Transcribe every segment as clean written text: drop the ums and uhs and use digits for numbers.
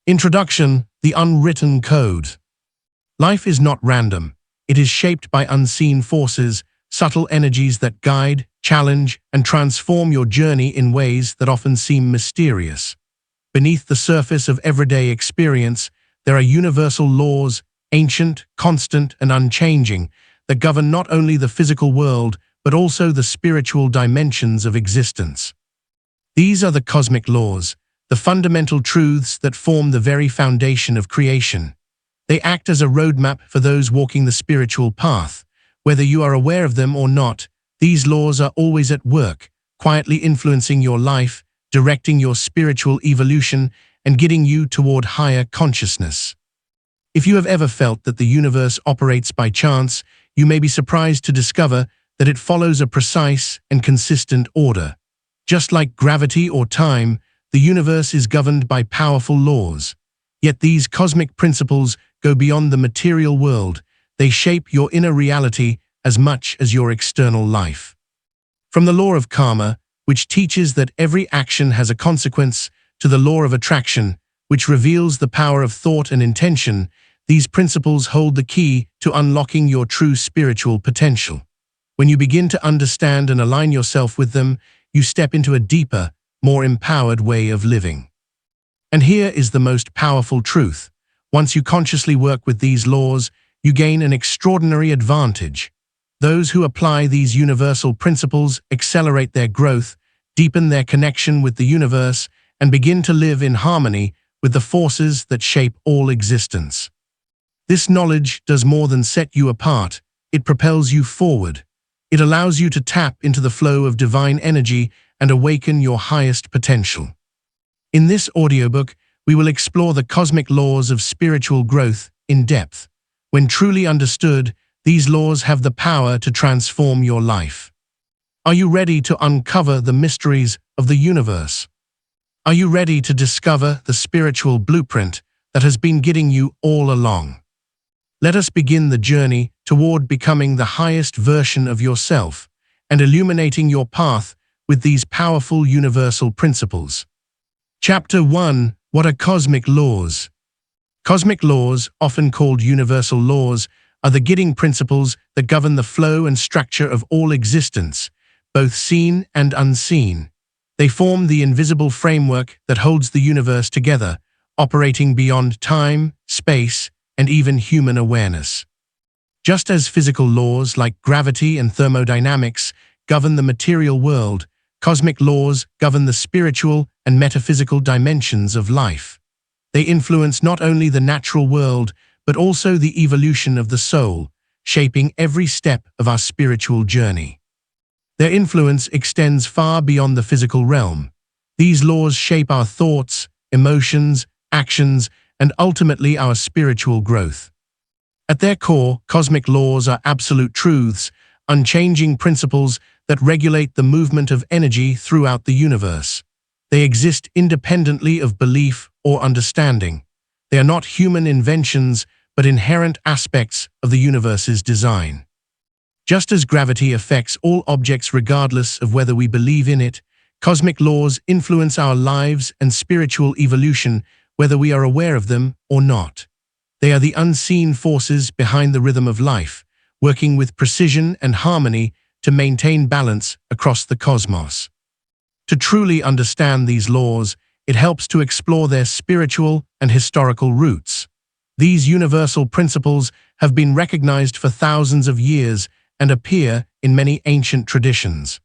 Introduction: The Unwritten Code. Life is not random. It is shaped by unseen forces, subtle energies that guide, challenge, and transform your journey in ways that often seem mysterious. Beneath the surface of everyday experience, there are universal laws, ancient, constant, and unchanging, that govern not only the physical world, but also the spiritual dimensions of existence. These are the cosmic laws, the fundamental truths that form the very foundation of creation. They act as a roadmap for those walking the spiritual path. Whether you are aware of them or not, these laws are always at work, quietly influencing your life, directing your spiritual evolution, and guiding you toward higher consciousness. If you have ever felt that the universe operates by chance, you may be surprised to discover that it follows a precise and consistent order. Just like gravity or time, the universe is governed by powerful laws. Yet these cosmic principles go beyond the material world. They shape your inner reality as much as your external life. From the law of karma, which teaches that every action has a consequence, to the law of attraction, which reveals the power of thought and intention, these principles hold the key to unlocking your true spiritual potential. When you begin to understand and align yourself with them, you step into a deeper, more empowered way of living. And here is the most powerful truth. Once you consciously work with these laws, you gain an extraordinary advantage. Those who apply these universal principles accelerate their growth, deepen their connection with the universe, and begin to live in harmony with the forces that shape all existence. This knowledge does more than set you apart. It propels you forward. It allows you to tap into the flow of divine energy and awaken your highest potential. In this audiobook, we will explore the cosmic laws of spiritual growth in depth. When truly understood, these laws have the power to transform your life. Are you ready to uncover the mysteries of the universe? Are you ready to discover the spiritual blueprint that has been guiding you all along? Let us begin the journey toward becoming the highest version of yourself and illuminating your path with these powerful universal principles. Chapter 1: What are cosmic laws? Cosmic laws, often called universal laws, are the guiding principles that govern the flow and structure of all existence, both seen and unseen. They form the invisible framework that holds the universe together, operating beyond time, space, and even human awareness. Just as physical laws like gravity and thermodynamics govern the material world, cosmic laws govern the spiritual and metaphysical dimensions of life. They influence not only the natural world, but also the evolution of the soul, shaping every step of our spiritual journey. Their influence extends far beyond the physical realm. These laws shape our thoughts, emotions, actions, and ultimately our spiritual growth. At their core, cosmic laws are absolute truths, unchanging principles that regulate the movement of energy throughout the universe. They exist independently of belief or understanding. They are not human inventions, but inherent aspects of the universe's design. Just as gravity affects all objects regardless of whether we believe in it, cosmic laws influence our lives and spiritual evolution whether we are aware of them or not. They are the unseen forces behind the rhythm of life, working with precision and harmony to maintain balance across the cosmos. To truly understand these laws, it helps to explore their spiritual and historical roots. These universal principles have been recognized for thousands of years and appear in many ancient traditions.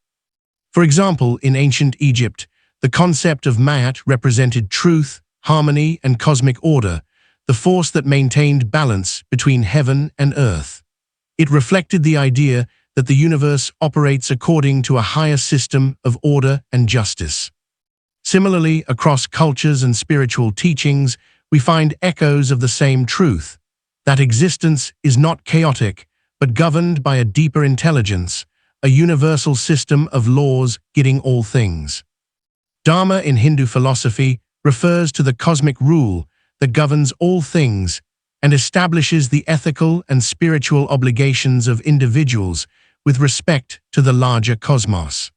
For example, in ancient Egypt, the concept of Ma'at represented truth, harmony, and cosmic order, the force that maintained balance between heaven and earth. It reflected the idea that the universe operates according to a higher system of order and justice. Similarly, across cultures and spiritual teachings, we find echoes of the same truth, that existence is not chaotic, but governed by a deeper intelligence, a universal system of laws guiding all things. Dharma in Hindu philosophy refers to the cosmic rule that governs all things and establishes the ethical and spiritual obligations of individuals with respect to the larger cosmos.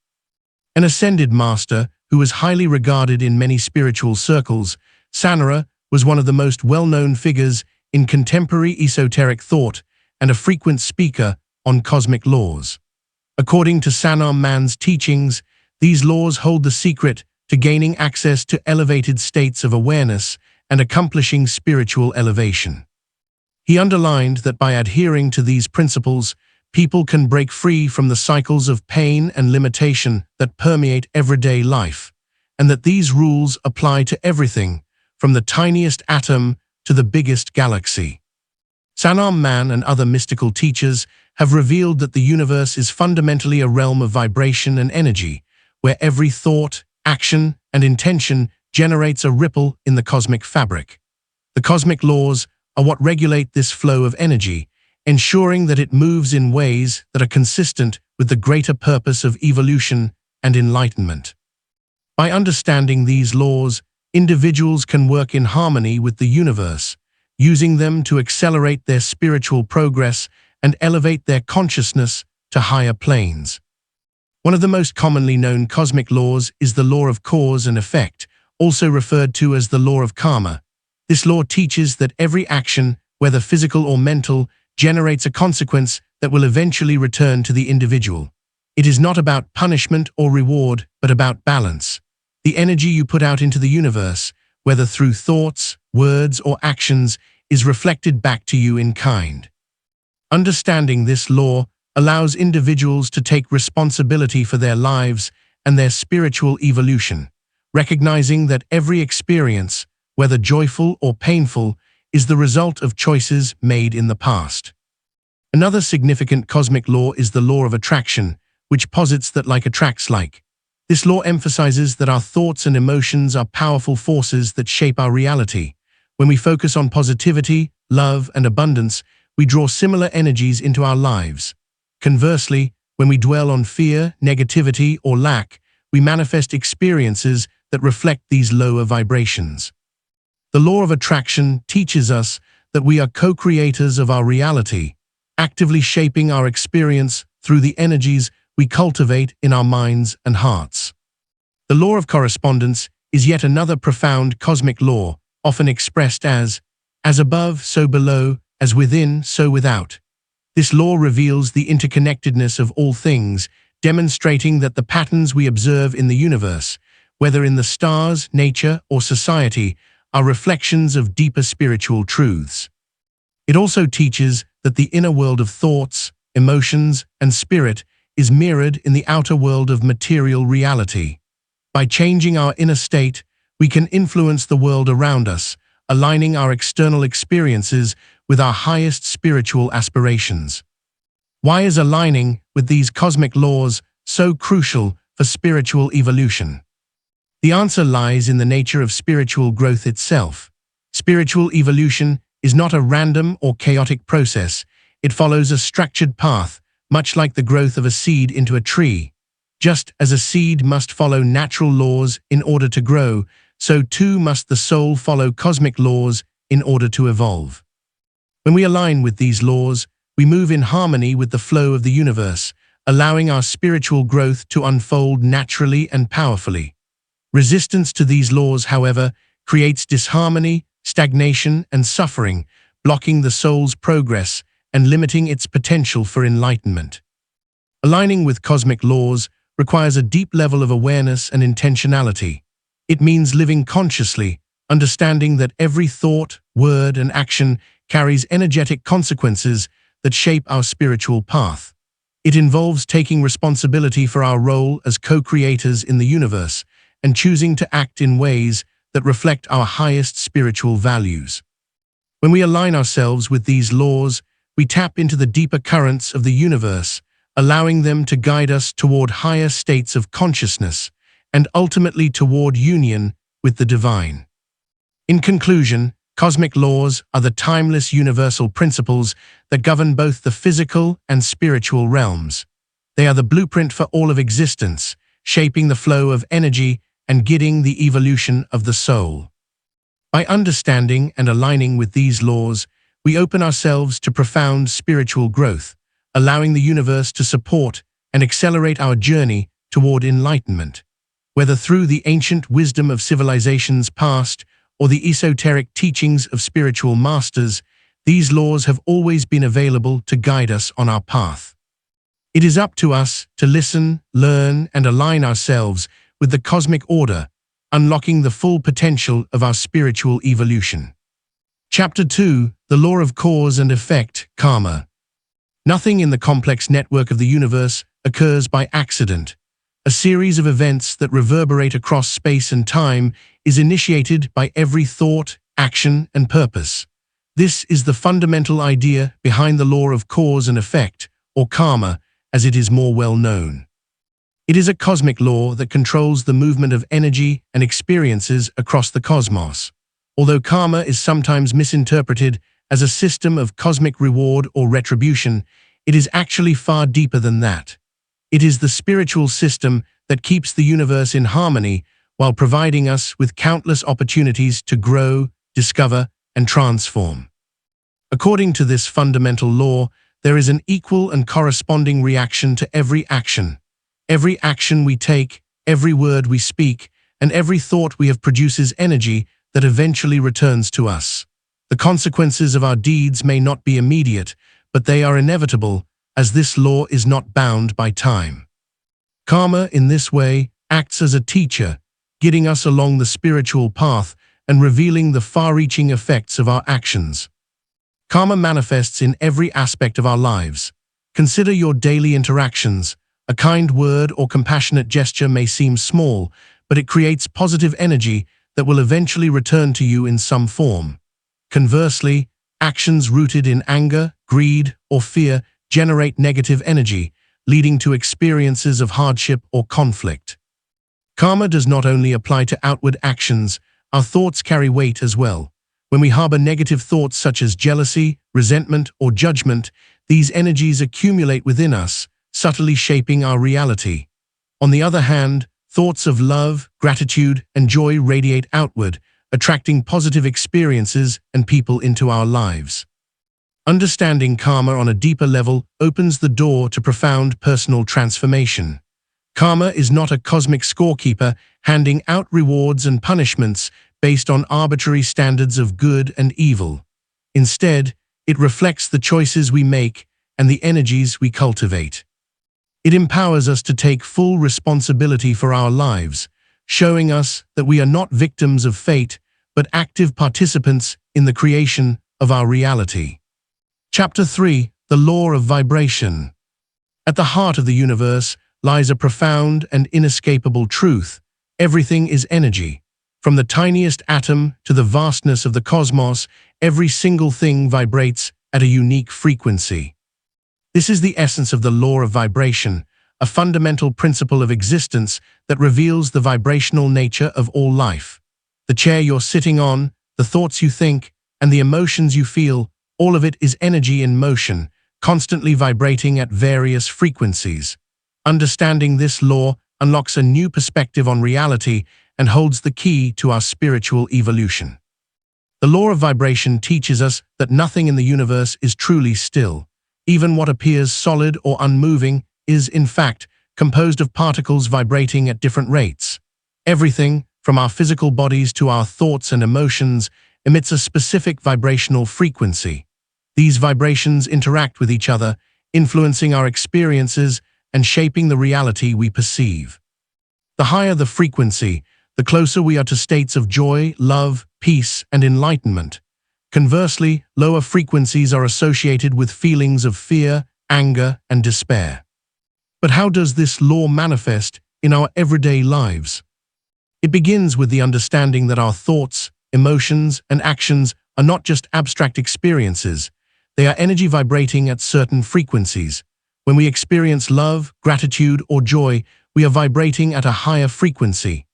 An ascended master who was highly regarded in many spiritual circles, Sanara, was one of the most well-known figures in contemporary esoteric thought and a frequent speaker on cosmic laws. According to Sanam Man's teachings, these laws hold the secret to gaining access to elevated states of awareness and accomplishing spiritual elevation. He underlined that by adhering to these principles, people can break free from the cycles of pain and limitation that permeate everyday life, and that these rules apply to everything, from the tiniest atom to the biggest galaxy. Sanam Man and other mystical teachers have revealed that the universe is fundamentally a realm of vibration and energy, where every thought, action, and intention generates a ripple in the cosmic fabric. The cosmic laws are what regulate this flow of energy, ensuring that it moves in ways that are consistent with the greater purpose of evolution and enlightenment. By understanding these laws, individuals can work in harmony with the universe, using them to accelerate their spiritual progress and elevate their consciousness to higher planes. One of the most commonly known cosmic laws is the law of cause and effect, also referred to as the law of karma. This law teaches that every action, whether physical or mental, generates a consequence that will eventually return to the individual. It is not about punishment or reward, but about balance. The energy you put out into the universe, whether through thoughts, words, or actions, is reflected back to you in kind. Understanding this law allows individuals to take responsibility for their lives and their spiritual evolution, recognizing that every experience, whether joyful or painful, is the result of choices made in the past. Another significant cosmic law is the law of attraction, which posits that like attracts like. This law emphasizes that our thoughts and emotions are powerful forces that shape our reality. When we focus on positivity, love, and abundance, we draw similar energies into our lives. Conversely, when we dwell on fear, negativity, or lack, we manifest experiences that reflect these lower vibrations. The law of attraction teaches us that we are co-creators of our reality, actively shaping our experience through the energies we cultivate in our minds and hearts. The law of correspondence is yet another profound cosmic law, often expressed as above, so below, as within, so without. This law reveals the interconnectedness of all things, demonstrating that the patterns we observe in the universe, whether in the stars, nature, or society, are reflections of deeper spiritual truths. It also teaches that the inner world of thoughts, emotions, and spirit is mirrored in the outer world of material reality. By changing our inner state, we can influence the world around us, aligning our external experiences with our highest spiritual aspirations. Why is aligning with these cosmic laws so crucial for spiritual evolution? The answer lies in the nature of spiritual growth itself. Spiritual evolution is not a random or chaotic process. It follows a structured path, much like the growth of a seed into a tree. Just as a seed must follow natural laws in order to grow, so too must the soul follow cosmic laws in order to evolve. When we align with these laws, we move in harmony with the flow of the universe, allowing our spiritual growth to unfold naturally and powerfully. Resistance to these laws, however, creates disharmony, stagnation, and suffering, blocking the soul's progress and limiting its potential for enlightenment. Aligning with cosmic laws requires a deep level of awareness and intentionality. It means living consciously, understanding that every thought, word, and action carries energetic consequences that shape our spiritual path. It involves taking responsibility for our role as co-creators in the universe and choosing to act in ways that reflect our highest spiritual values. When we align ourselves with these laws, we tap into the deeper currents of the universe, allowing them to guide us toward higher states of consciousness and ultimately toward union with the divine. In conclusion, cosmic laws are the timeless universal principles that govern both the physical and spiritual realms. They are the blueprint for all of existence, shaping the flow of energy and guiding the evolution of the soul. By understanding and aligning with these laws, we open ourselves to profound spiritual growth, allowing the universe to support and accelerate our journey toward enlightenment. Whether through the ancient wisdom of civilizations past or the esoteric teachings of spiritual masters, these laws have always been available to guide us on our path. It is up to us to listen, learn, and align ourselves with the cosmic order, unlocking the full potential of our spiritual evolution. Chapter 2: The Law of Cause and Effect, Karma. Nothing in the complex network of the universe occurs by accident. A series of events that reverberate across space and time is initiated by every thought, action, and purpose. This is the fundamental idea behind the law of cause and effect, or karma, as it is more well known. It is a cosmic law that controls the movement of energy and experiences across the cosmos. Although karma is sometimes misinterpreted as a system of cosmic reward or retribution, it is actually far deeper than that. It is the spiritual system that keeps the universe in harmony while providing us with countless opportunities to grow, discover, and transform. According to this fundamental law, there is an equal and corresponding reaction to every action. Every action we take, every word we speak, and every thought we have produces energy that eventually returns to us. The consequences of our deeds may not be immediate, but they are inevitable, as this law is not bound by time. Karma, in this way, acts as a teacher, guiding us along the spiritual path and revealing the far-reaching effects of our actions. Karma manifests in every aspect of our lives. Consider your daily interactions. A kind word or compassionate gesture may seem small, but it creates positive energy that will eventually return to you in some form. Conversely, actions rooted in anger, greed, or fear generate negative energy, leading to experiences of hardship or conflict. Karma does not only apply to outward actions, our thoughts carry weight as well. When we harbor negative thoughts such as jealousy, resentment, or judgment, these energies accumulate within us, subtly shaping our reality. On the other hand, thoughts of love, gratitude, and joy radiate outward, attracting positive experiences and people into our lives. Understanding karma on a deeper level opens the door to profound personal transformation. Karma is not a cosmic scorekeeper handing out rewards and punishments based on arbitrary standards of good and evil. Instead, it reflects the choices we make and the energies we cultivate. It empowers us to take full responsibility for our lives, showing us that we are not victims of fate, but active participants in the creation of our reality. Chapter 3: The Law of Vibration. At the heart of the universe lies a profound and inescapable truth. Everything is energy. From the tiniest atom to the vastness of the cosmos, every single thing vibrates at a unique frequency. This is the essence of the law of vibration, a fundamental principle of existence that reveals the vibrational nature of all life. The chair you're sitting on, the thoughts you think, and the emotions you feel, all of it is energy in motion, constantly vibrating at various frequencies. Understanding this law unlocks a new perspective on reality and holds the key to our spiritual evolution. The law of vibration teaches us that nothing in the universe is truly still. Even what appears solid or unmoving is, in fact, composed of particles vibrating at different rates. Everything, from our physical bodies to our thoughts and emotions, emits a specific vibrational frequency. These vibrations interact with each other, influencing our experiences and shaping the reality we perceive. The higher the frequency, the closer we are to states of joy, love, peace, and enlightenment. Conversely, lower frequencies are associated with feelings of fear, anger, and despair. But how does this law manifest in our everyday lives? It begins with the understanding that our thoughts, emotions, and actions are not just abstract experiences. They are energy vibrating at certain frequencies. When we experience love, gratitude, or joy, we are vibrating at a higher frequency.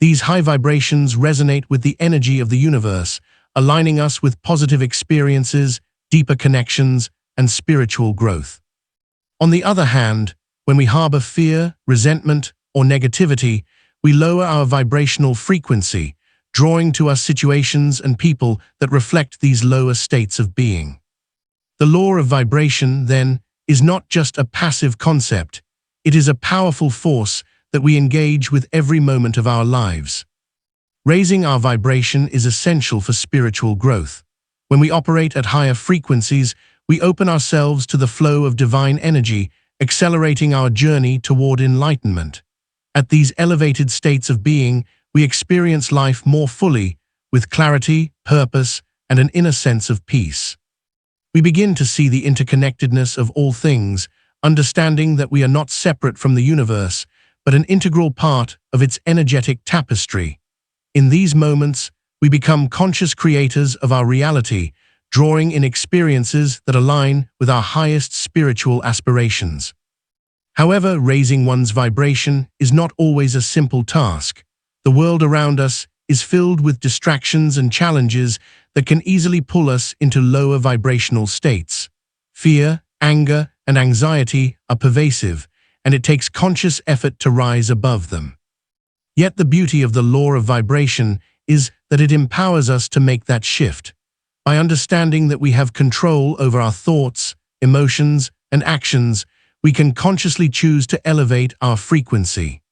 These high vibrations resonate with the energy of the universe, aligning us with positive experiences, deeper connections, and spiritual growth. On the other hand, when we harbor fear, resentment, or negativity, we lower our vibrational frequency, drawing to us situations and people that reflect these lower states of being. The law of vibration, then, is not just a passive concept. It is a powerful force that we engage with every moment of our lives. Raising our vibration is essential for spiritual growth. When we operate at higher frequencies, we open ourselves to the flow of divine energy, accelerating our journey toward enlightenment. At these elevated states of being, we experience life more fully, with clarity, purpose, and an inner sense of peace. We begin to see the interconnectedness of all things, understanding that we are not separate from the universe, but an integral part of its energetic tapestry. In these moments, we become conscious creators of our reality, drawing in experiences that align with our highest spiritual aspirations. However, raising one's vibration is not always a simple task. The world around us is filled with distractions and challenges that can easily pull us into lower vibrational states. Fear, anger, and anxiety are pervasive, and it takes conscious effort to rise above them. Yet the beauty of the law of vibration is that it empowers us to make that shift. By understanding that we have control over our thoughts, emotions, and actions, we can consciously choose to elevate our frequency.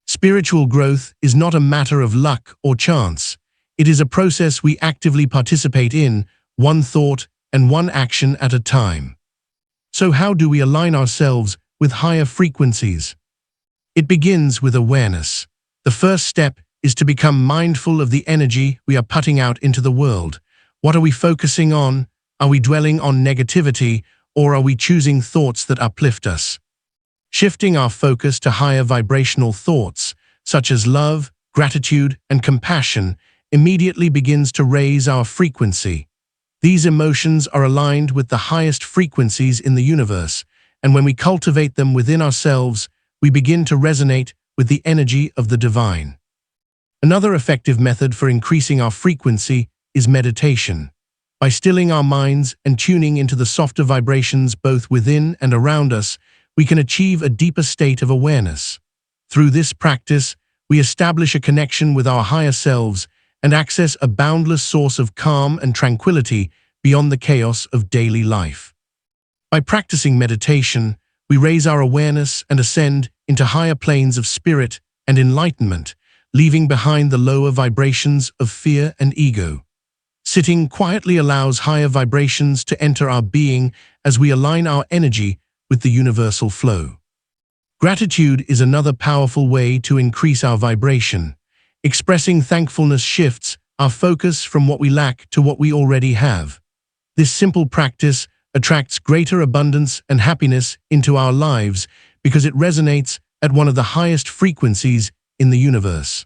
Spiritual growth is not a matter of luck or chance. It is a process we actively participate in, one thought and one action at a time. So how do we align ourselves with higher frequencies? It begins with awareness. The first step is to become mindful of the energy we are putting out into the world. What are we focusing on? Are we dwelling on negativity, or are we choosing thoughts that uplift us? Shifting our focus to higher vibrational thoughts, such as love, gratitude, and compassion, immediately begins to raise our frequency. These emotions are aligned with the highest frequencies in the universe, and when we cultivate them within ourselves, we begin to resonate with the energy of the divine. Another effective method for increasing our frequency is meditation. By stilling our minds and tuning into the softer vibrations both within and around us, we can achieve a deeper state of awareness. Through this practice, we establish a connection with our higher selves and access a boundless source of calm and tranquility beyond the chaos of daily life. By practicing meditation, we raise our awareness and ascend into higher planes of spirit and enlightenment, leaving behind the lower vibrations of fear and ego. Sitting quietly allows higher vibrations to enter our being as we align our energy with the universal flow. Gratitude is another powerful way to increase our vibration. Expressing thankfulness shifts our focus from what we lack to what we already have. This simple practice attracts greater abundance and happiness into our lives because it resonates at one of the highest frequencies in the universe.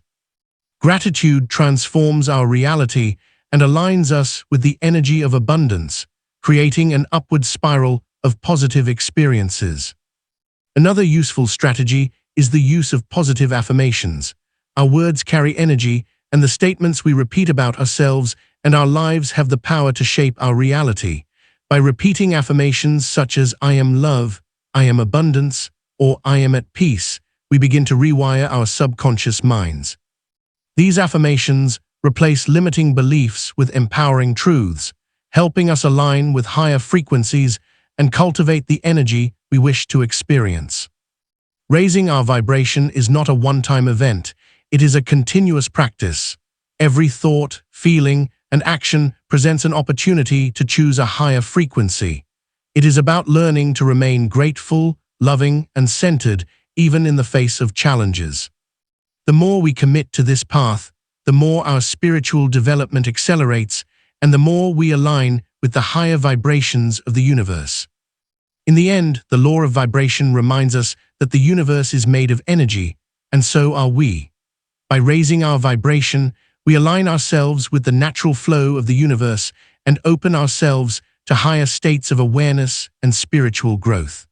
Gratitude transforms our reality and aligns us with the energy of abundance, creating an upward spiral of positive experiences. Another useful strategy is the use of positive affirmations. Our words carry energy, and the statements we repeat about ourselves and our lives have the power to shape our reality. By repeating affirmations such as "I am love," "I am abundance," or "I am at peace," we begin to rewire our subconscious minds. These affirmations replace limiting beliefs with empowering truths, helping us align with higher frequencies and cultivate the energy we wish to experience. Raising our vibration is not a one-time event, it is a continuous practice. Every thought, feeling, and action presents an opportunity to choose a higher frequency. It is about learning to remain grateful, loving, and centered even in the face of challenges. The more we commit to this path, the more our spiritual development accelerates and the more we align with the higher vibrations of the universe. In the end, the law of vibration reminds us that the universe is made of energy, and so are we. By raising our vibration, we align ourselves with the natural flow of the universe and open ourselves to higher states of awareness and spiritual growth.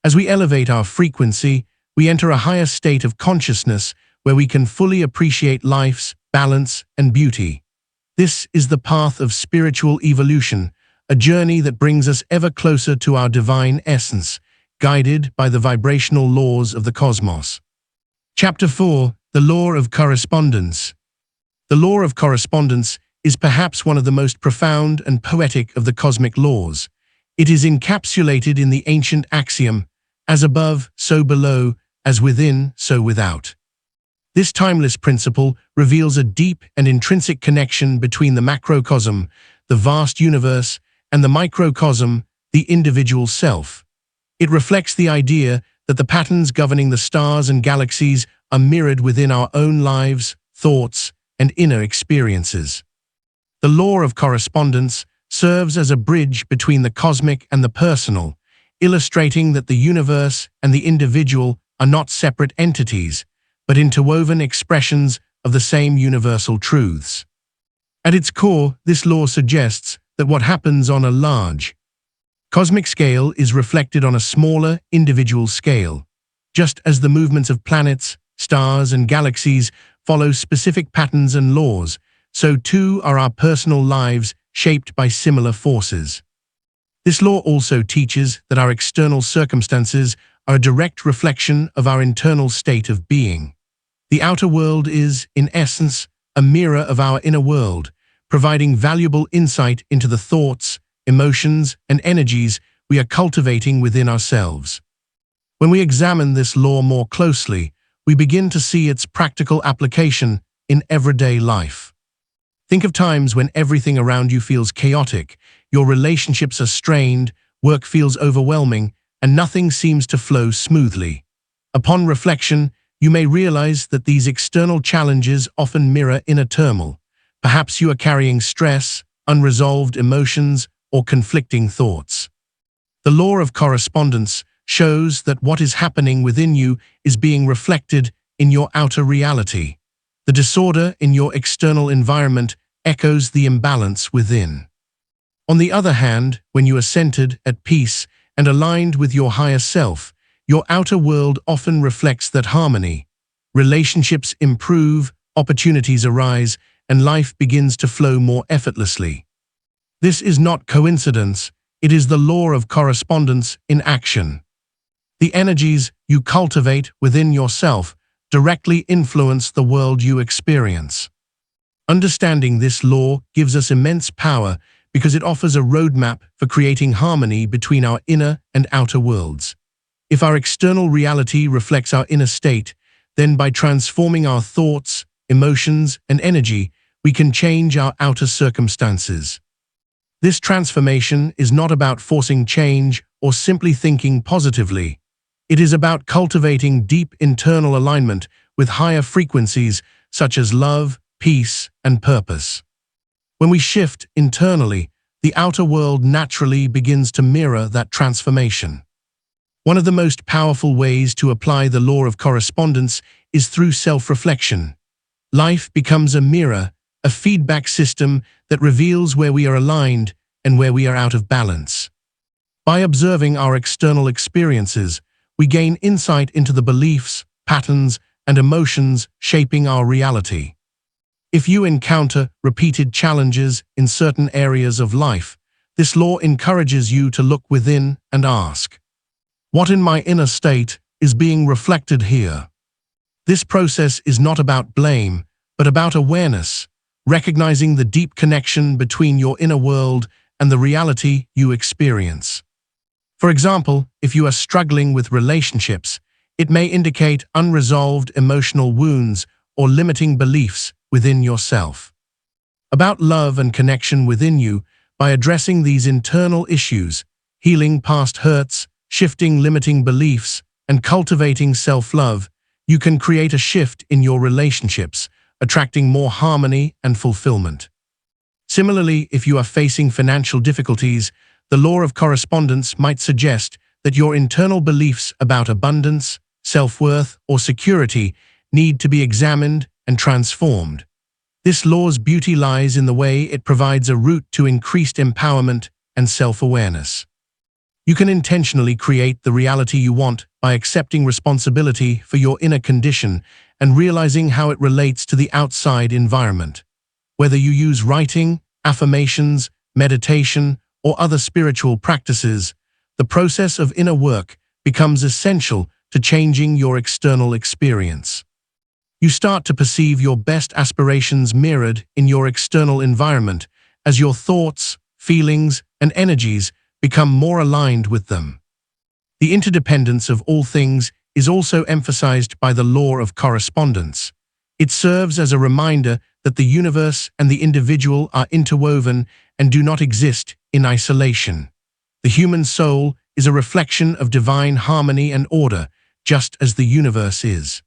As we elevate our frequency, we enter a higher state of consciousness where we can fully appreciate life's balance and beauty. This is the path of spiritual evolution, a journey that brings us ever closer to our divine essence, guided by the vibrational laws of the cosmos. Chapter 4: The Law of Correspondence. The law of correspondence is perhaps one of the most profound and poetic of the cosmic laws. It is encapsulated in the ancient axiom, "As above, so below, as within, so without." This timeless principle reveals a deep and intrinsic connection between the macrocosm, the vast universe, and the microcosm, the individual self. It reflects the idea that the patterns governing the stars and galaxies are mirrored within our own lives, thoughts, and inner experiences. The law of correspondence serves as a bridge between the cosmic and the personal, illustrating that the universe and the individual are not separate entities, but interwoven expressions of the same universal truths. At its core, this law suggests that what happens on a large, cosmic scale is reflected on a smaller, individual scale. Just as the movements of planets, stars, and galaxies follow specific patterns and laws, so too are our personal lives shaped by similar forces. This law also teaches that our external circumstances are a direct reflection of our internal state of being. The outer world is, in essence, a mirror of our inner world, providing valuable insight into the thoughts, emotions, and energies we are cultivating within ourselves. When we examine this law more closely, we begin to see its practical application in everyday life. Think of times when everything around you feels chaotic, your relationships are strained, work feels overwhelming, and nothing seems to flow smoothly. Upon reflection, you may realize that these external challenges often mirror inner turmoil. Perhaps you are carrying stress, unresolved emotions, or conflicting thoughts. The law of correspondence shows that what is happening within you is being reflected in your outer reality. The disorder in your external environment echoes the imbalance within. On the other hand, when you are centered, at peace, and aligned with your higher self, your outer world often reflects that harmony. Relationships improve, opportunities arise, and life begins to flow more effortlessly. This is not coincidence, it is the law of correspondence in action. The energies you cultivate within yourself directly influence the world you experience. Understanding this law gives us immense power because it offers a roadmap for creating harmony between our inner and outer worlds. If our external reality reflects our inner state, then by transforming our thoughts, emotions, and energy, we can change our outer circumstances. This transformation is not about forcing change or simply thinking positively. It is about cultivating deep internal alignment with higher frequencies such as love, peace, and purpose. When we shift internally, the outer world naturally begins to mirror that transformation. One of the most powerful ways to apply the law of correspondence is through self-reflection. Life becomes a mirror, a feedback system that reveals where we are aligned and where we are out of balance. By observing our external experiences, we gain insight into the beliefs, patterns, and emotions shaping our reality. If you encounter repeated challenges in certain areas of life, this law encourages you to look within and ask, what in my inner state is being reflected here? This process is not about blame, but about awareness, recognizing the deep connection between your inner world and the reality you experience. For example, if you are struggling with relationships, it may indicate unresolved emotional wounds or limiting beliefs within yourself. About love and connection within you, by addressing these internal issues, healing past hurts, shifting limiting beliefs, and cultivating self-love, you can create a shift in your relationships, attracting more harmony and fulfillment. Similarly, if you are facing financial difficulties, the law of correspondence might suggest that your internal beliefs about abundance, self-worth, or security need to be examined and transformed. This law's beauty lies in the way it provides a route to increased empowerment and self-awareness. You can intentionally create the reality you want by accepting responsibility for your inner condition and realizing how it relates to the outside environment. Whether you use writing, affirmations, meditation, or other spiritual practices, the process of inner work becomes essential to changing your external experience. You start to perceive your best aspirations mirrored in your external environment as your thoughts, feelings, and energies become more aligned with them. The interdependence of all things is also emphasized by the law of correspondence. It serves as a reminder that the universe and the individual are interwoven and do not exist in isolation. The human soul is a reflection of divine harmony and order, just as the universe is.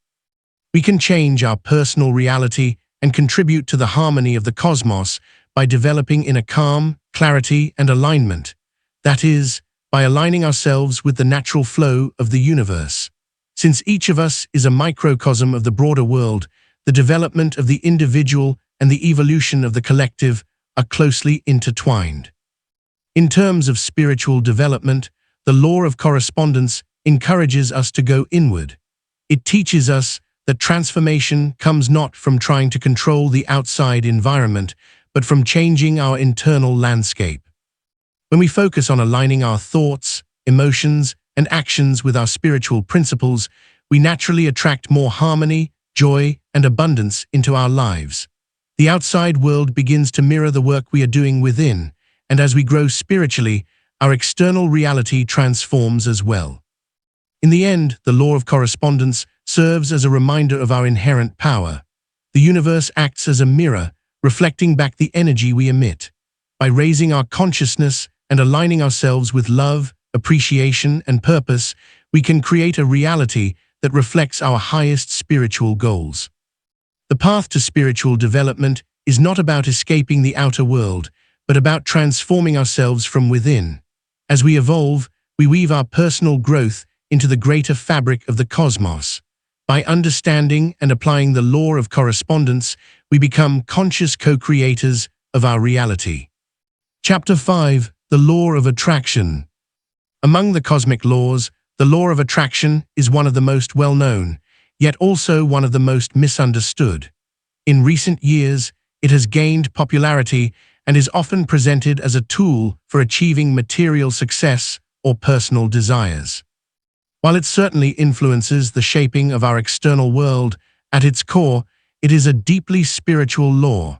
We can change our personal reality and contribute to the harmony of the cosmos by developing inner calm, clarity, and alignment. That is, by aligning ourselves with the natural flow of the universe. Since each of us is a microcosm of the broader world, the development of the individual and the evolution of the collective are closely intertwined. In terms of spiritual development, the law of correspondence encourages us to go inward. It teaches us that transformation comes not from trying to control the outside environment, but from changing our internal landscape. When we focus on aligning our thoughts, emotions, and actions with our spiritual principles, we naturally attract more harmony, joy, and abundance into our lives. The outside world begins to mirror the work we are doing within, and as we grow spiritually, our external reality transforms as well. In the end, the law of correspondence serves as a reminder of our inherent power. The universe acts as a mirror, reflecting back the energy we emit. By raising our consciousness and aligning ourselves with love, appreciation, and purpose, we can create a reality that reflects our highest spiritual goals. The path to spiritual development is not about escaping the outer world, but about transforming ourselves from within. As we evolve, we weave our personal growth into the greater fabric of the cosmos. By understanding and applying the law of correspondence, we become conscious co-creators of our reality. Chapter 5: The Law of Attraction. Among the cosmic laws, the law of attraction is one of the most well-known, yet also one of the most misunderstood. In recent years, it has gained popularity and is often presented as a tool for achieving material success or personal desires. While it certainly influences the shaping of our external world, at its core, it is a deeply spiritual law.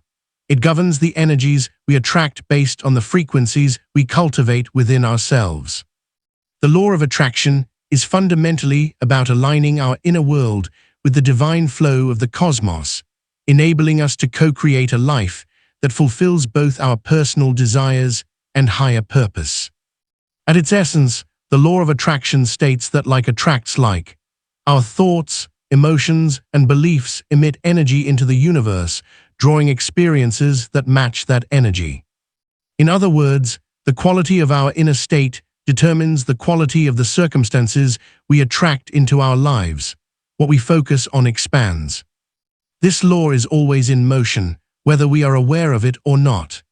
It governs the energies we attract based on the frequencies we cultivate within ourselves. The law of attraction is fundamentally about aligning our inner world with the divine flow of the cosmos, enabling us to co-create a life that fulfills both our personal desires and higher purpose. At its essence, the law of attraction states that like attracts like. Our thoughts, emotions, and beliefs emit energy into the universe, drawing experiences that match that energy. In other words, the quality of our inner state determines the quality of the circumstances we attract into our lives. What we focus on expands. This law is always in motion, whether we are aware of it or not.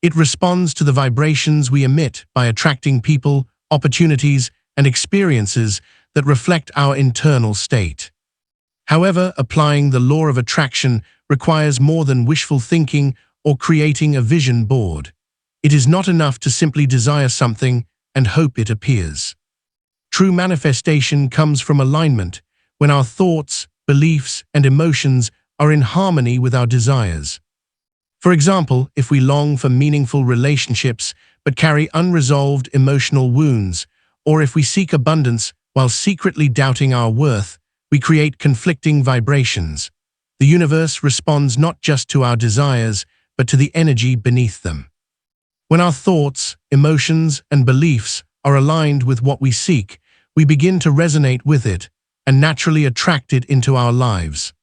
It responds to the vibrations we emit by attracting people, opportunities, and experiences that reflect our internal state. However, applying the law of attraction requires more than wishful thinking or creating a vision board. It is not enough to simply desire something and hope it appears. True manifestation comes from alignment, when our thoughts, beliefs, and emotions are in harmony with our desires. For example, if we long for meaningful relationships but carry unresolved emotional wounds, or if we seek abundance while secretly doubting our worth, we create conflicting vibrations. The universe responds not just to our desires, but to the energy beneath them. When our thoughts, emotions, and beliefs are aligned with what we seek, we begin to resonate with it and naturally attract it into our lives.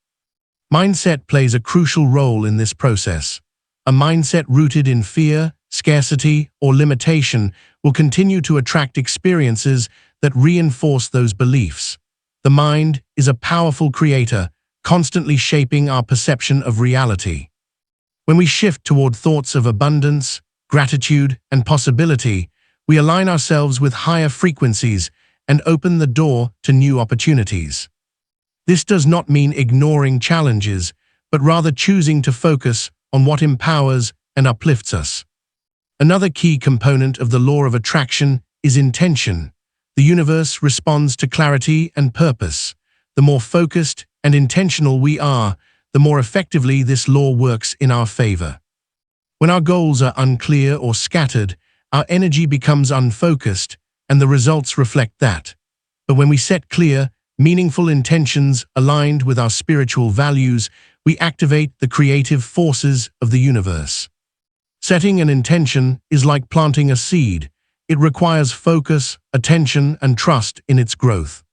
Mindset plays a crucial role in this process. A mindset rooted in fear, scarcity, or limitation will continue to attract experiences that reinforce those beliefs. The mind is a powerful creator, constantly shaping our perception of reality. When we shift toward thoughts of abundance, gratitude, and possibility, we align ourselves with higher frequencies and open the door to new opportunities. This does not mean ignoring challenges, but rather choosing to focus on what empowers and uplifts us. Another key component of the law of attraction is intention. The universe responds to clarity and purpose. The more focused and intentional we are, the more effectively this law works in our favor. When our goals are unclear or scattered, our energy becomes unfocused, and the results reflect that. But when we set clear, meaningful intentions aligned with our spiritual values, we activate the creative forces of the universe. Setting an intention is like planting a seed. It requires focus, attention, and trust in its growth.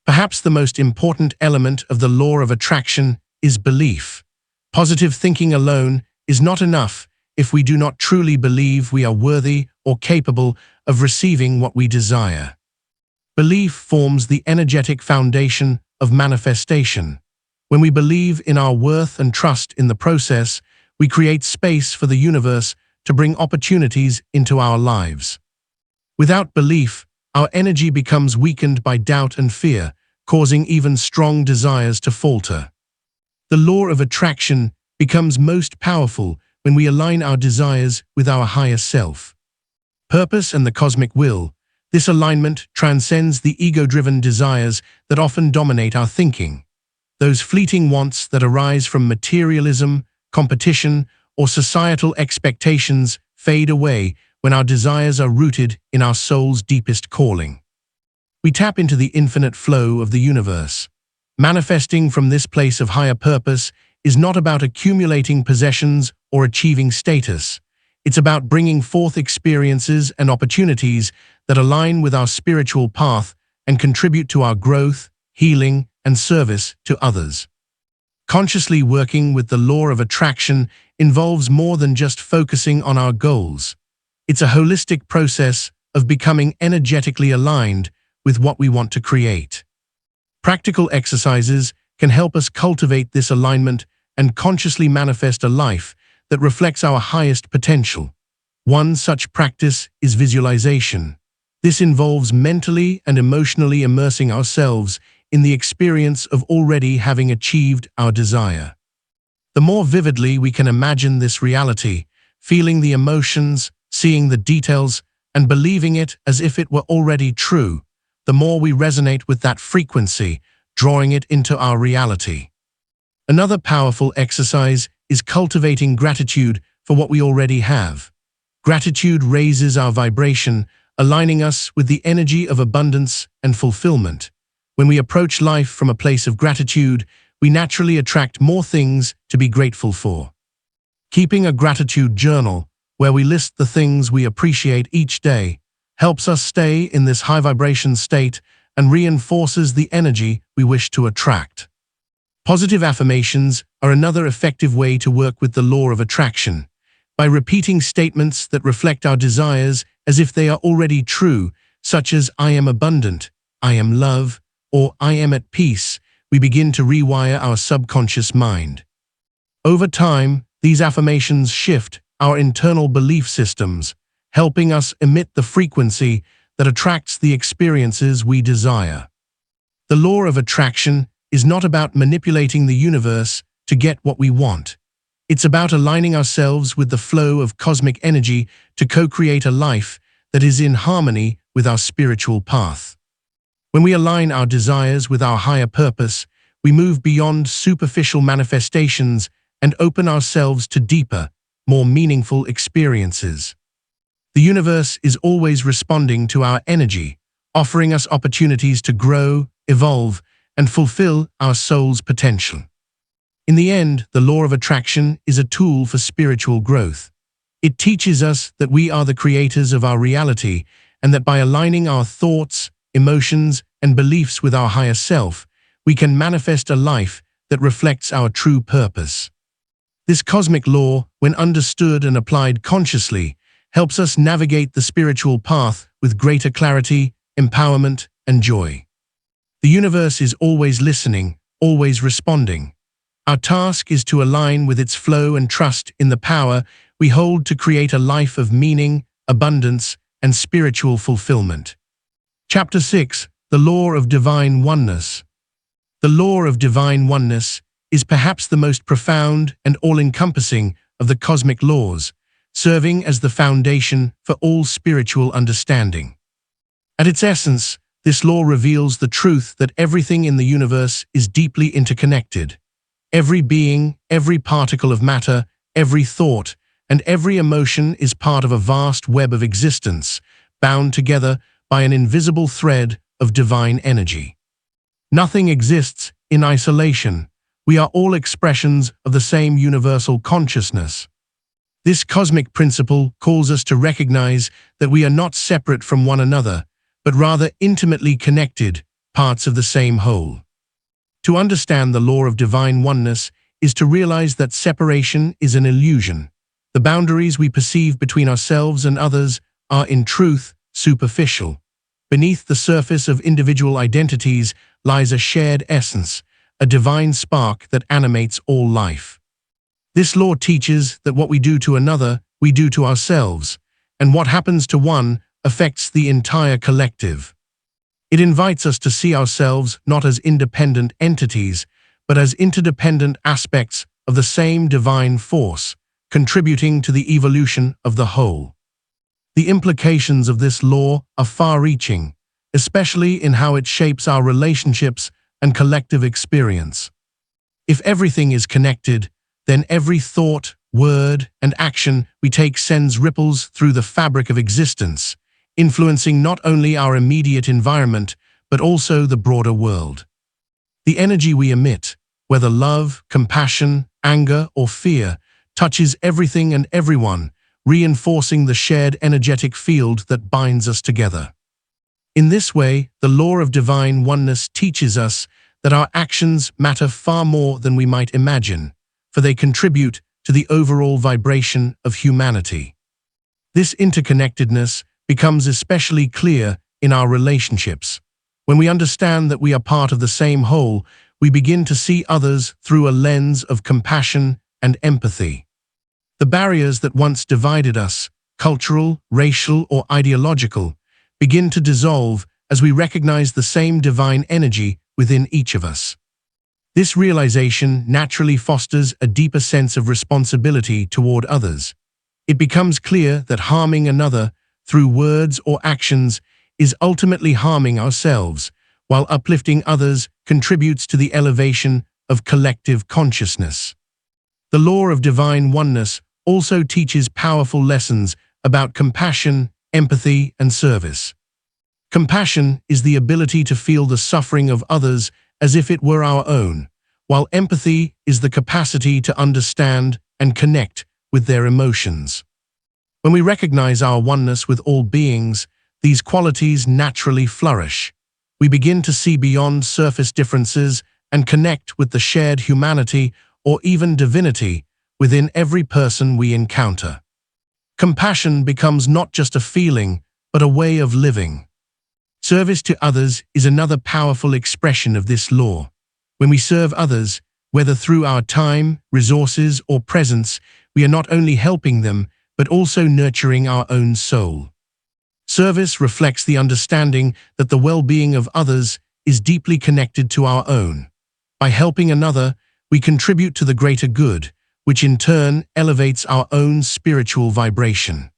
Perhaps the most important element of the law of attraction is belief. Positive thinking alone is not enough if we do not truly believe we are worthy or capable of receiving what we desire. Belief forms the energetic foundation of manifestation. When we believe in our worth and trust in the process, we create space for the universe to bring opportunities into our lives. Without belief, our energy becomes weakened by doubt and fear, causing even strong desires to falter. The law of attraction becomes most powerful when we align our desires with our higher self. Purpose and the cosmic will. This alignment transcends the ego-driven desires that often dominate our thinking. Those fleeting wants that arise from materialism, competition, or societal expectations fade away when our desires are rooted in our soul's deepest calling. We tap into the infinite flow of the universe. Manifesting from this place of higher purpose is not about accumulating possessions or achieving status. It's about bringing forth experiences and opportunities that align with our spiritual path and contribute to our growth, healing, and service to others. Consciously working with the law of attraction involves more than just focusing on our goals. It's a holistic process of becoming energetically aligned with what we want to create. Practical exercises can help us cultivate this alignment and consciously manifest a life that reflects our highest potential. One such practice is visualization. This involves mentally and emotionally immersing ourselves in the experience of already having achieved our desire. The more vividly we can imagine this reality, feeling the emotions, seeing the details, and believing it as if it were already true, the more we resonate with that frequency, drawing it into our reality. Another powerful exercise is cultivating gratitude for what we already have. Gratitude raises our vibration, aligning us with the energy of abundance and fulfillment. When we approach life from a place of gratitude, we naturally attract more things to be grateful for. Keeping a gratitude journal, where we list the things we appreciate each day, helps us stay in this high vibration state and reinforces the energy we wish to attract. Positive affirmations are another effective way to work with the law of attraction. By repeating statements that reflect our desires as if they are already true, such as "I am abundant," "I am love," or "I am at peace," we begin to rewire our subconscious mind. Over time, these affirmations shift our internal belief systems, helping us emit the frequency that attracts the experiences we desire. The law of attraction is not about manipulating the universe to get what we want. It's about aligning ourselves with the flow of cosmic energy to co-create a life that is in harmony with our spiritual path. When we align our desires with our higher purpose, we move beyond superficial manifestations and open ourselves to deeper, more meaningful experiences. The universe is always responding to our energy, offering us opportunities to grow, evolve, and fulfill our soul's potential. In the end, the law of attraction is a tool for spiritual growth. It teaches us that we are the creators of our reality and that by aligning our thoughts, emotions, and beliefs with our higher self, we can manifest a life that reflects our true purpose. This cosmic law, when understood and applied consciously, helps us navigate the spiritual path with greater clarity, empowerment, and joy. The universe is always listening, always responding. Our task is to align with its flow and trust in the power we hold to create a life of meaning, abundance, and spiritual fulfillment. Chapter 6: The Law of Divine Oneness. The law of divine oneness is perhaps the most profound and all-encompassing of the cosmic laws, serving as the foundation for all spiritual understanding. At its essence, this law reveals the truth that everything in the universe is deeply interconnected. Every being, every particle of matter, every thought, and every emotion is part of a vast web of existence, bound together by an invisible thread of divine energy. Nothing exists in isolation. We are all expressions of the same universal consciousness. This cosmic principle calls us to recognize that we are not separate from one another, but rather intimately connected, parts of the same whole. To understand the law of divine oneness is to realize that separation is an illusion. The boundaries we perceive between ourselves and others are, in truth, superficial. Beneath the surface of individual identities lies a shared essence, a divine spark that animates all life. This law teaches that what we do to another, we do to ourselves, and what happens to one affects the entire collective. It invites us to see ourselves not as independent entities, but as interdependent aspects of the same divine force, contributing to the evolution of the whole. The implications of this law are far-reaching, especially in how it shapes our relationships and collective experience. If everything is connected, then every thought, word, and action we take sends ripples through the fabric of existence, influencing not only our immediate environment, but also the broader world. The energy we emit, whether love, compassion, anger, or fear, touches everything and everyone, reinforcing the shared energetic field that binds us together. In this way, the law of divine oneness teaches us that our actions matter far more than we might imagine, for they contribute to the overall vibration of humanity. This interconnectedness becomes especially clear in our relationships. When we understand that we are part of the same whole, we begin to see others through a lens of compassion and empathy. The barriers that once divided us, cultural, racial, or ideological, begin to dissolve as we recognize the same divine energy within each of us. This realization naturally fosters a deeper sense of responsibility toward others. It becomes clear that harming another through words or actions is ultimately harming ourselves, while uplifting others contributes to the elevation of collective consciousness. The law of divine oneness also teaches powerful lessons about compassion, empathy, and service. Compassion is the ability to feel the suffering of others as if it were our own, while empathy is the capacity to understand and connect with their emotions. When we recognize our oneness with all beings, these qualities naturally flourish. We begin to see beyond surface differences and connect with the shared humanity or even divinity within every person we encounter. Compassion becomes not just a feeling, but a way of living. Service to others is another powerful expression of this law. When we serve others, whether through our time, resources, or presence, we are not only helping them, but also nurturing our own soul. Service reflects the understanding that the well-being of others is deeply connected to our own. By helping another, we contribute to the greater good, which in turn elevates our own spiritual vibration.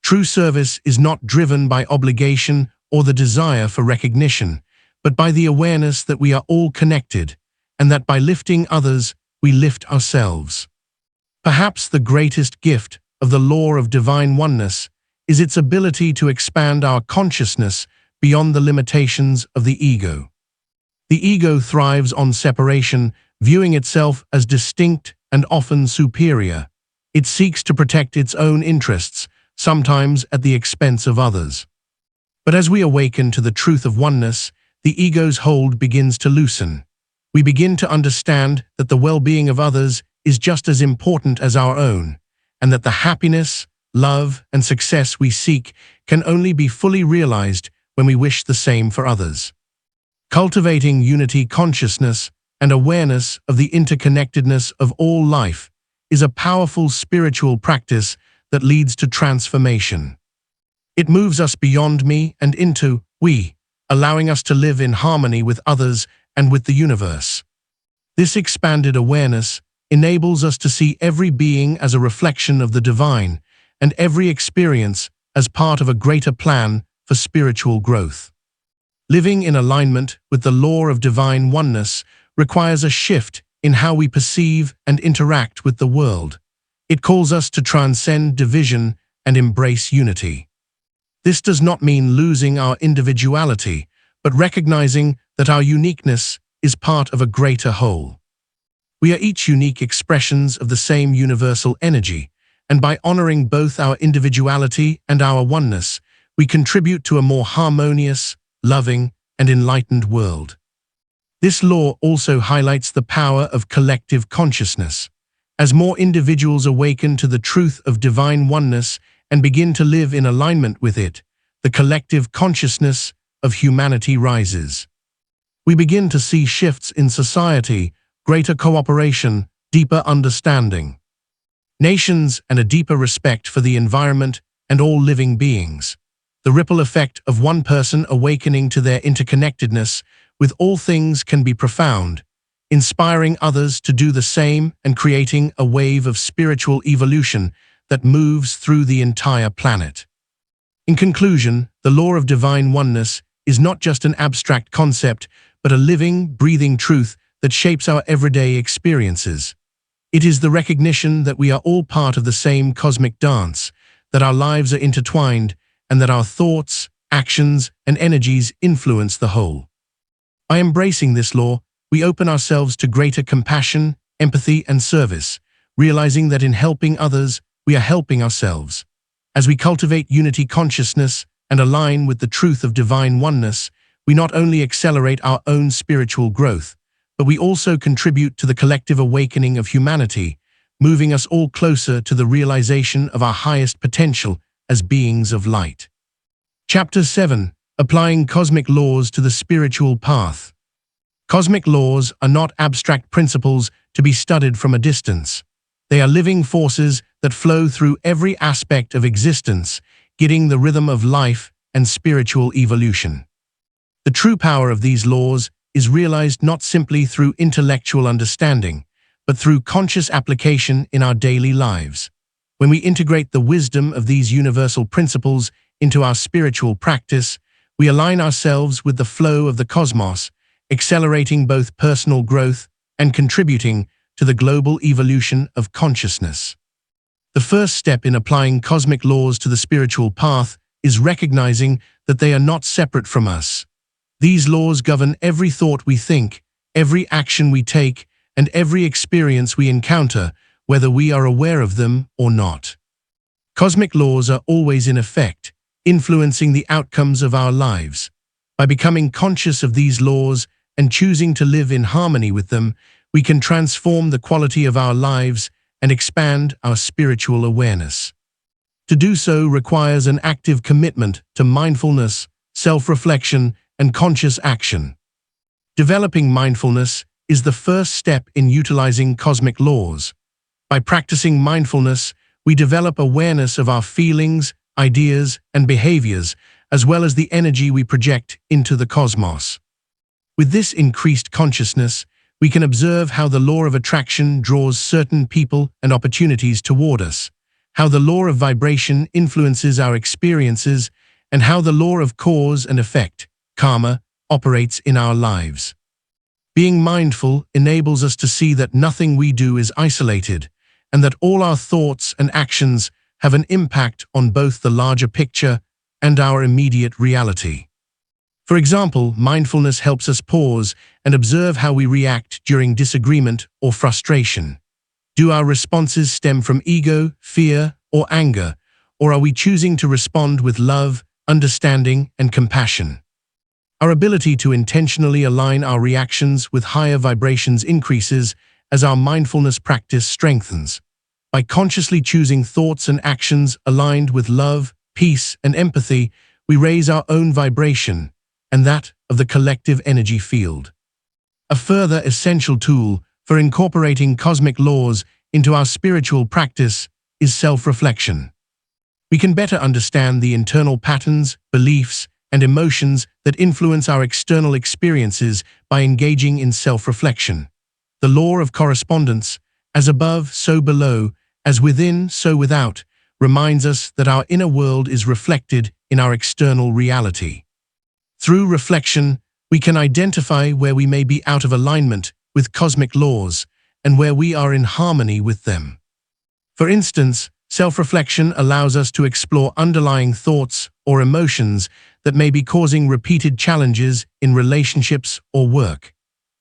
True service is not driven by obligation or the desire for recognition, but by the awareness that we are all connected, and that by lifting others, we lift ourselves. Perhaps the greatest gift of the law of divine oneness is its ability to expand our consciousness beyond the limitations of the ego. The ego thrives on separation, viewing itself as distinct and often superior. It seeks to protect its own interests, sometimes at the expense of others. But as we awaken to the truth of oneness, the ego's hold begins to loosen. We begin to understand that the well-being of others is just as important as our own, and that the happiness, love, and success we seek can only be fully realized when we wish the same for others. Cultivating unity consciousness and awareness of the interconnectedness of all life is a powerful spiritual practice that leads to transformation. It moves us beyond me and into we, allowing us to live in harmony with others and with the universe. This expanded awareness enables us to see every being as a reflection of the divine and every experience as part of a greater plan for spiritual growth. Living in alignment with the law of divine oneness requires a shift in how we perceive and interact with the world. It calls us to transcend division and embrace unity. This does not mean losing our individuality, but recognizing that our uniqueness is part of a greater whole. We are each unique expressions of the same universal energy, and by honoring both our individuality and our oneness, we contribute to a more harmonious, loving, and enlightened world. This law also highlights the power of collective consciousness. As more individuals awaken to the truth of divine oneness and begin to live in alignment with it, the collective consciousness of humanity rises. We begin to see shifts in society, greater cooperation, deeper understanding, nations, and a deeper respect for the environment and all living beings. The ripple effect of one person awakening to their interconnectedness with all things can be profound, inspiring others to do the same and creating a wave of spiritual evolution that moves through the entire planet. In conclusion, the law of divine oneness is not just an abstract concept, but a living, breathing truth that shapes our everyday experiences. It is the recognition that we are all part of the same cosmic dance, that our lives are intertwined, and that our thoughts, actions, and energies influence the whole. By embracing this law, we open ourselves to greater compassion, empathy, and service, realizing that in helping others, we are helping ourselves. As we cultivate unity consciousness and align with the truth of divine oneness, we not only accelerate our own spiritual growth, but we also contribute to the collective awakening of humanity, moving us all closer to the realization of our highest potential as beings of light. Chapter 7. Applying Cosmic Laws to the Spiritual Path. Cosmic laws are not abstract principles to be studied from a distance. They are living forces that flow through every aspect of existence, guiding the rhythm of life and spiritual evolution. The true power of these laws is realized not simply through intellectual understanding, but through conscious application in our daily lives. When we integrate the wisdom of these universal principles into our spiritual practice, we align ourselves with the flow of the cosmos, accelerating both personal growth and contributing to the global evolution of consciousness. The first step in applying cosmic laws to the spiritual path is recognizing that they are not separate from us. These laws govern every thought we think, every action we take, and every experience we encounter, whether we are aware of them or not. Cosmic laws are always in effect, influencing the outcomes of our lives. By becoming conscious of these laws and choosing to live in harmony with them, we can transform the quality of our lives and expand our spiritual awareness. To do so requires an active commitment to mindfulness, self-reflection, and conscious action. Developing mindfulness is the first step in utilizing cosmic laws. By practicing mindfulness, we develop awareness of our feelings, ideas, and behaviors, as well as the energy we project into the cosmos. With this increased consciousness, we can observe how the law of attraction draws certain people and opportunities toward us, how the law of vibration influences our experiences, and how the law of cause and effect, karma, operates in our lives. Being mindful enables us to see that nothing we do is isolated, and that all our thoughts and actions have an impact on both the larger picture and our immediate reality. For example, mindfulness helps us pause and observe how we react during disagreement or frustration. Do our responses stem from ego, fear, or anger, or are we choosing to respond with love, understanding, and compassion? Our ability to intentionally align our reactions with higher vibrations increases as our mindfulness practice strengthens. By consciously choosing thoughts and actions aligned with love, peace, and empathy, we raise our own vibration and that of the collective energy field. A further essential tool for incorporating cosmic laws into our spiritual practice is self-reflection. We can better understand the internal patterns, beliefs, and emotions that influence our external experiences by engaging in self-reflection. The law of correspondence, as above, so below, as within, so without, reminds us that our inner world is reflected in our external reality. Through reflection, we can identify where we may be out of alignment with cosmic laws and where we are in harmony with them. For instance, self-reflection allows us to explore underlying thoughts or emotions that may be causing repeated challenges in relationships or work.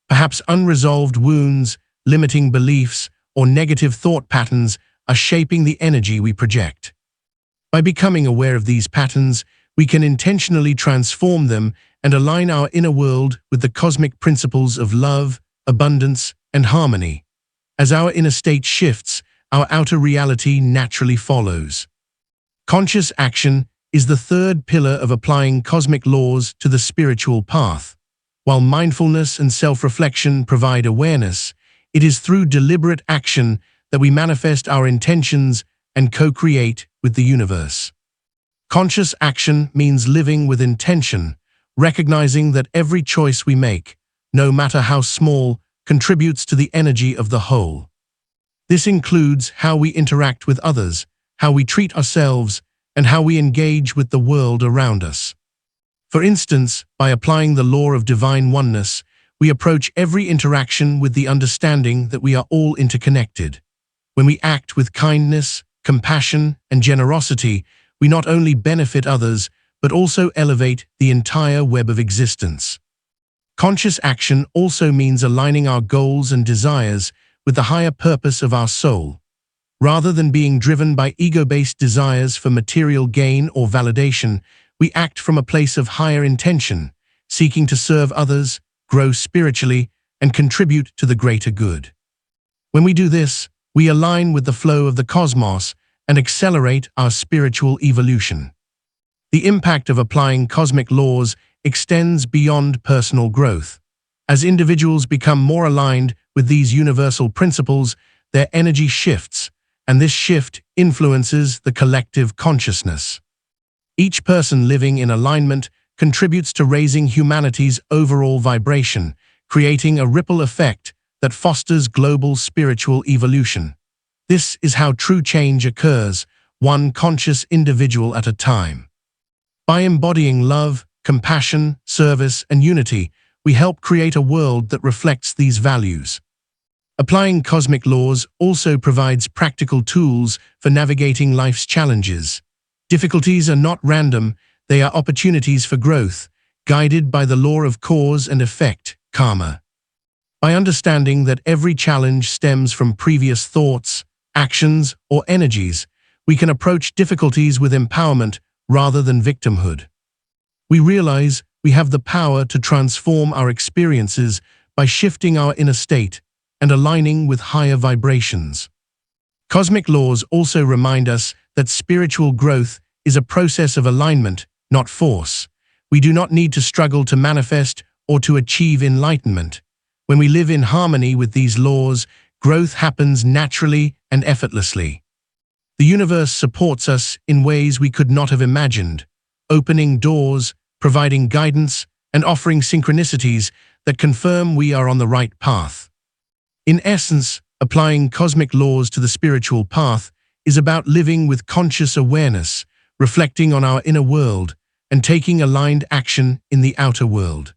Perhaps unresolved wounds, limiting beliefs, or negative thought patterns are shaping the energy we project. By becoming aware of these patterns, we can intentionally transform them and align our inner world with the cosmic principles of love, abundance, and harmony. As our inner state shifts, our outer reality naturally follows. Conscious action is the third pillar of applying cosmic laws to the spiritual path. While mindfulness and self-reflection provide awareness, it is through deliberate action that we manifest our intentions and co-create with the universe. Conscious action means living with intention, recognizing that every choice we make, no matter how small, contributes to the energy of the whole. This includes how we interact with others, how we treat ourselves, and how we engage with the world around us. For instance, by applying the law of divine oneness, we approach every interaction with the understanding that we are all interconnected. When we act with kindness, compassion, and generosity, we not only benefit others, but also elevate the entire web of existence. Conscious action also means aligning our goals and desires with the higher purpose of our soul. Rather than being driven by ego-based desires for material gain or validation, we act from a place of higher intention, seeking to serve others, grow spiritually, and contribute to the greater good. When we do this, we align with the flow of the cosmos and accelerate our spiritual evolution. The impact of applying cosmic laws extends beyond personal growth. As individuals become more aligned with these universal principles, their energy shifts, and this shift influences the collective consciousness. Each person living in alignment contributes to raising humanity's overall vibration, creating a ripple effect that fosters global spiritual evolution. This is how true change occurs, one conscious individual at a time. By embodying love, compassion, service, and unity, we help create a world that reflects these values. Applying cosmic laws also provides practical tools for navigating life's challenges. Difficulties are not random, they are opportunities for growth, guided by the law of cause and effect, karma. By understanding that every challenge stems from previous thoughts, actions, or energies, we can approach difficulties with empowerment rather than victimhood. We realize we have the power to transform our experiences by shifting our inner state and aligning with higher vibrations. Cosmic laws also remind us that spiritual growth is a process of alignment, not force. We do not need to struggle to manifest or to achieve enlightenment. When we live in harmony with these laws, growth happens naturally and effortlessly. The universe supports us in ways we could not have imagined, opening doors, providing guidance, and offering synchronicities that confirm we are on the right path. In essence, applying cosmic laws to the spiritual path is about living with conscious awareness, reflecting on our inner world, and taking aligned action in the outer world.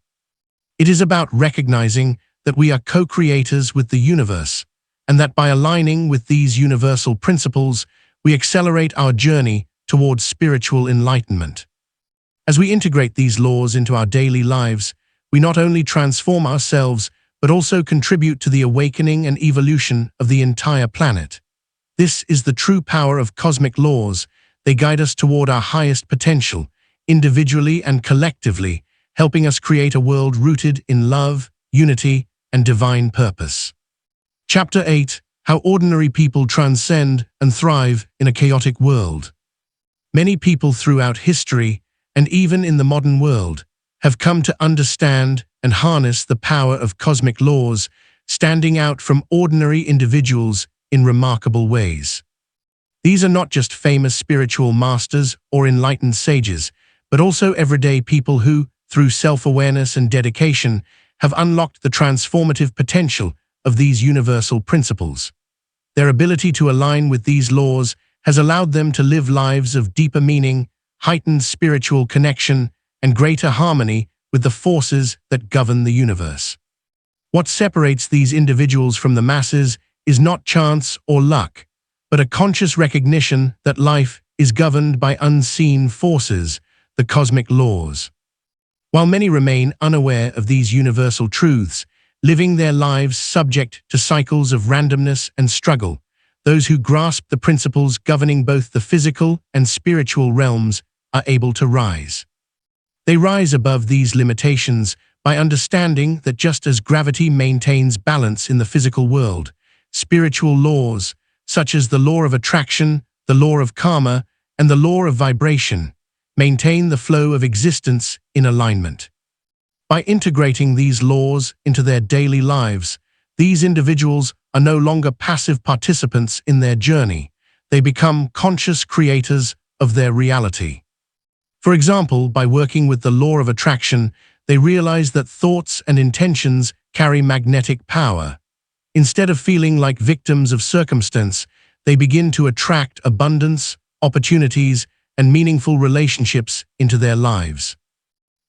It is about recognizing that we are co-creators with the universe, and that by aligning with these universal principles, we accelerate our journey towards spiritual enlightenment. As we integrate these laws into our daily lives, we not only transform ourselves, but also contribute to the awakening and evolution of the entire planet. This is the true power of cosmic laws. They guide us toward our highest potential, individually and collectively, helping us create a world rooted in love, unity, and divine purpose. Chapter 8: How Ordinary People Transcend and Thrive in a Chaotic World. Many people throughout history, and even in the modern world, have come to understand and harness the power of cosmic laws, standing out from ordinary individuals in remarkable ways. These are not just famous spiritual masters or enlightened sages, but also everyday people who, through self-awareness and dedication, have unlocked the transformative potential of these universal principles. Their ability to align with these laws has allowed them to live lives of deeper meaning, heightened spiritual connection, and greater harmony with the forces that govern the universe. What separates these individuals from the masses is not chance or luck, but a conscious recognition that life is governed by unseen forces, the cosmic laws. While many remain unaware of these universal truths, living their lives subject to cycles of randomness and struggle. Those who grasp the principles governing both the physical and spiritual realms are able to rise. They rise above these limitations by understanding that just as gravity maintains balance in the physical world, spiritual laws, such as the law of attraction, the law of karma, and the law of vibration, maintain the flow of existence in alignment. By integrating these laws into their daily lives, these individuals are no longer passive participants in their journey. They become conscious creators of their reality. For example, by working with the law of attraction, they realize that thoughts and intentions carry magnetic power. Instead of feeling like victims of circumstance, they begin to attract abundance, opportunities, and meaningful relationships into their lives.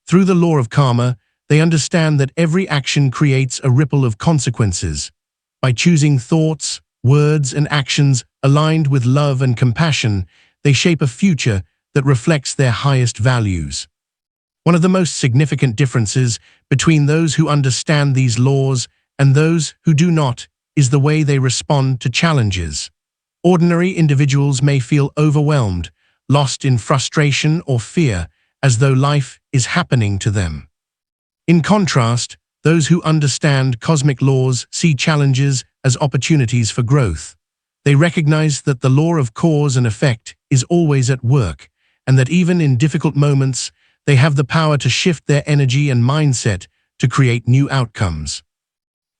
Through the law of karma, they understand that every action creates a ripple of consequences. By choosing thoughts, words, and actions aligned with love and compassion, they shape a future that reflects their highest values. One of the most significant differences between those who understand these laws and those who do not is the way they respond to challenges. Ordinary individuals may feel overwhelmed, lost in frustration or fear, as though life is happening to them. In contrast, those who understand cosmic laws see challenges as opportunities for growth. They recognize that the law of cause and effect is always at work, and that even in difficult moments, they have the power to shift their energy and mindset to create new outcomes.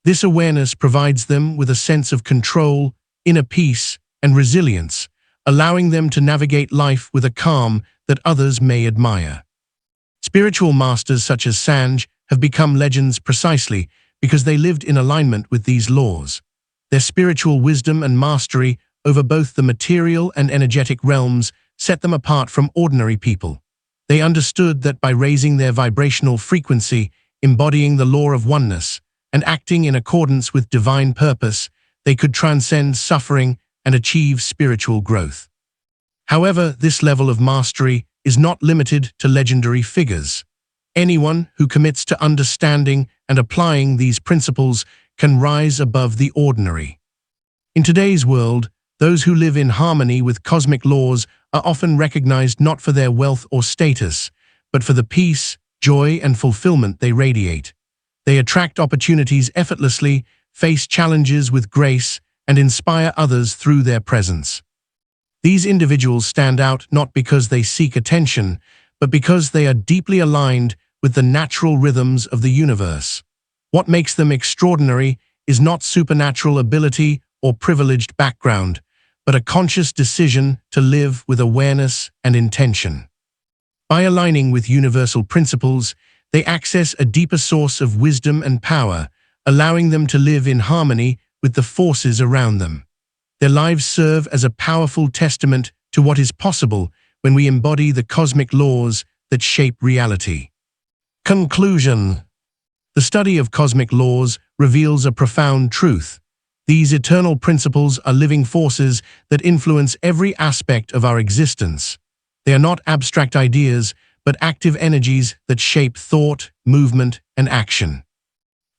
This awareness provides them with a sense of control, inner peace, and resilience, allowing them to navigate life with a calm that others may admire. Spiritual masters such as Sanj have become legends precisely because they lived in alignment with these laws. Their spiritual wisdom and mastery over both the material and energetic realms set them apart from ordinary people. They understood that by raising their vibrational frequency, embodying the law of oneness, and acting in accordance with divine purpose, they could transcend suffering and achieve spiritual growth. However, this level of mastery is not limited to legendary figures. Anyone who commits to understanding and applying these principles can rise above the ordinary. In today's world, those who live in harmony with cosmic laws are often recognized not for their wealth or status, but for the peace, joy, and fulfillment they radiate. They attract opportunities effortlessly, face challenges with grace, and inspire others through their presence. These individuals stand out not because they seek attention, but because they are deeply aligned with the natural rhythms of the universe. What makes them extraordinary is not supernatural ability or privileged background, but a conscious decision to live with awareness and intention. By aligning with universal principles, they access a deeper source of wisdom and power, allowing them to live in harmony with the forces around them. Their lives serve as a powerful testament to what is possible when we embody the cosmic laws that shape reality. Conclusion. The study of cosmic laws reveals a profound truth. These eternal principles are living forces that influence every aspect of our existence. They are not abstract ideas, but active energies that shape thought, movement, and action.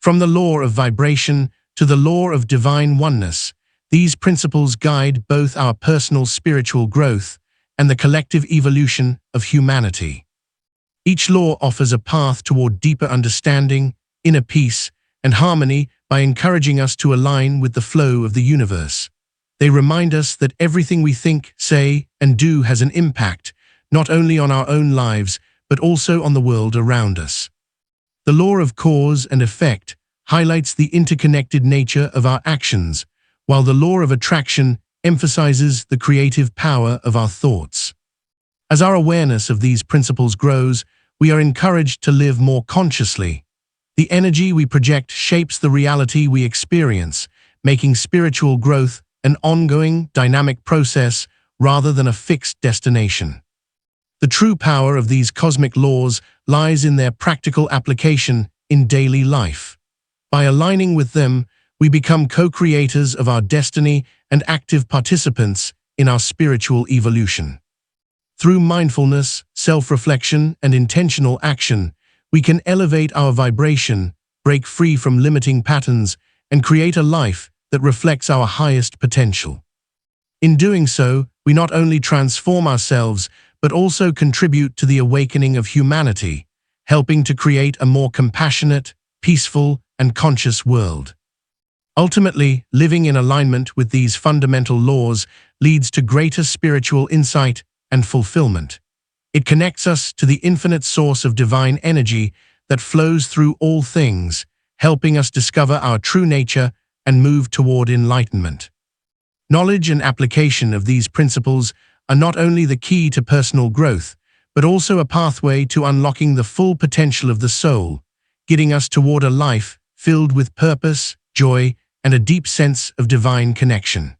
From the law of vibration to the law of divine oneness, these principles guide both our personal spiritual growth and the collective evolution of humanity. Each law offers a path toward deeper understanding, inner peace, and harmony by encouraging us to align with the flow of the universe. They remind us that everything we think, say, and do has an impact, not only on our own lives, but also on the world around us. The law of cause and effect highlights the interconnected nature of our actions, while the law of attraction emphasizes the creative power of our thoughts. As our awareness of these principles grows, we are encouraged to live more consciously. The energy we project shapes the reality we experience, making spiritual growth an ongoing, dynamic process rather than a fixed destination. The true power of these cosmic laws lies in their practical application in daily life. By aligning with them, we become co-creators of our destiny and active participants in our spiritual evolution. Through mindfulness, self-reflection, and intentional action, we can elevate our vibration, break free from limiting patterns, and create a life that reflects our highest potential. In doing so, we not only transform ourselves, but also contribute to the awakening of humanity, helping to create a more compassionate, peaceful, and conscious world. Ultimately, living in alignment with these fundamental laws leads to greater spiritual insight and fulfillment. It connects us to the infinite source of divine energy that flows through all things, helping us discover our true nature and move toward enlightenment. Knowledge and application of these principles are not only the key to personal growth, but also a pathway to unlocking the full potential of the soul, guiding us toward a life filled with purpose, joy, and a deep sense of divine connection.